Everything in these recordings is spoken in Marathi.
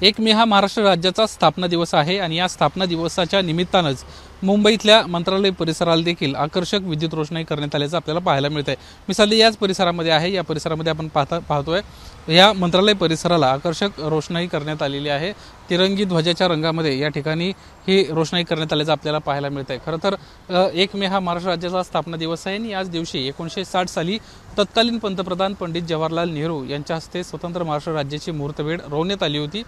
1 मे हा महाराष्ट्र राज्याचा स्थापना दिवस आहे आणि या स्थापना दिवसाच्या निमित्तानंच मुंबईतल्या मंत्रालय परिसराला देखील आकर्षक विद्युत रोषणाई करण्यात आल्याचं आपल्याला पाहायला मिळतंय। मी सध्या याच परिसरामध्ये आहे। या परिसरामध्ये आपण पाहतोय या मंत्रालय परिसराला आकर्षक रोषणाई करण्यात आलेली आहे। तिरंगी ध्वजाच्या रंगामध्ये या ठिकाणी ही रोषणाई करण्यात आल्याचं आपल्याला पाहायला मिळतंय। खरं तर 1 मे हा महाराष्ट्र राज्याचा स्थापना दिवस आहे आणि याच दिवशी 1960 साली तत्कालीन पंतप्रधान पंडित जवाहरलाल नेहरू यांच्या हस्ते स्वतंत्र महाराष्ट्र राज्याची मुहूर्तमेढ रोवण्यात आली होती।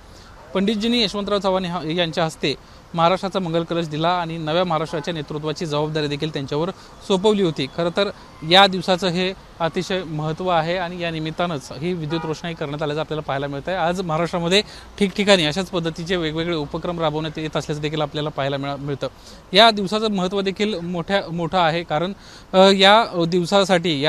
पंडितजींनी यशवंतराव चव्हाण यांच्या हस्ते महाराष्ट्राचा मंगल कलश दिला आणि नव्या महाराष्ट्राच्या नेतृत्वाची जबाबदारी देखील त्यांच्यावर सोपवली होती। खरं तर या दिवसाचं हे अतिशय महत्त्व आहे आणि या निमित्तानंच ही विद्युत रोषणाई करण्यात आल्याचं आपल्याला पाहायला मिळतंय। आज महाराष्ट्रामध्ये ठिकठिकाणी अशाच पद्धतीचे वेगवेगळे उपक्रम राबवण्यात येत असल्याचं देखील आपल्याला पाहायला मिळतं। या दिवसाचं महत्त्व देखील मोठं आहे, कारण या दिवसासाठी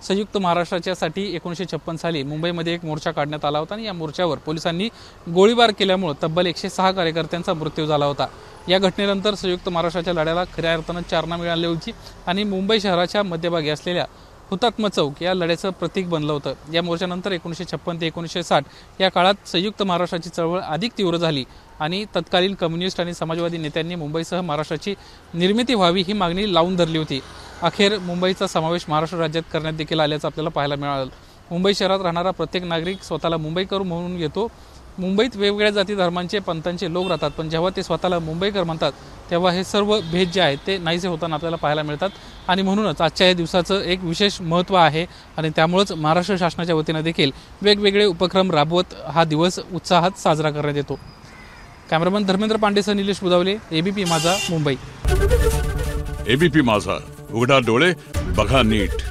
संयुक्त महाराष्ट्राच्यासाठी 1956 साली मुंबईमध्ये एक मोर्चा काढण्यात आला होता आणि या मोर्चावर पोलिसांनी गोळीबार केल्यामुळे तब्बल 106 कार्यकर्त्यांचा मृत्यू झाला होता। या घटनेनंतर संयुक्त महाराष्ट्राच्या लढ्याला खऱ्या अर्थानं चालना मिळाली होती आणि मुंबई शहराच्या मध्यभागी असलेल्या हुतात्मा चौक या लढ्याचं प्रतीक बनलं होतं। या मोर्चानंतर 1956 ते 1960 या काळात संयुक्त महाराष्ट्राची चळवळ अधिक तीव्र झाली आणि तत्कालीन कम्युनिस्ट आणि समाजवादी नेत्यांनी मुंबईसह महाराष्ट्राची निर्मिती व्हावी ही मागणी लावून धरली होती। अखेर मुंबईचा समावेश महाराष्ट्र राज्यात करण्यात देखील आल्याचं आपल्याला पाहायला मिळालं। मुंबई शहरात राहणारा प्रत्येक नागरिक स्वतःला मुंबईकर म्हणून घेतो। मुंबईत वेगवेगळ्या जाती धर्मांचे पंथांचे लोक राहतात, पण जेव्हा ते स्वतःला मुंबईकर म्हणतात तेव्हा हे सर्व भेद जे आहेत ते नाहीसे होताना आपल्याला पाहायला मिळतात आणि म्हणूनच आजच्या या दिवसाचं एक विशेष महत्त्व आहे आणि त्यामुळेच महाराष्ट्र शासनाच्या वतीनं देखील वेगवेगळे उपक्रम राबवत हा दिवस उत्साहात साजरा करण्यात येतो। कॅमेरामन धर्मेंद्र पांडेसह निलेश बुधावले, एबीपी माझा, मुंबई। एबीपी माझा, उघडा डोळे बघा नीट।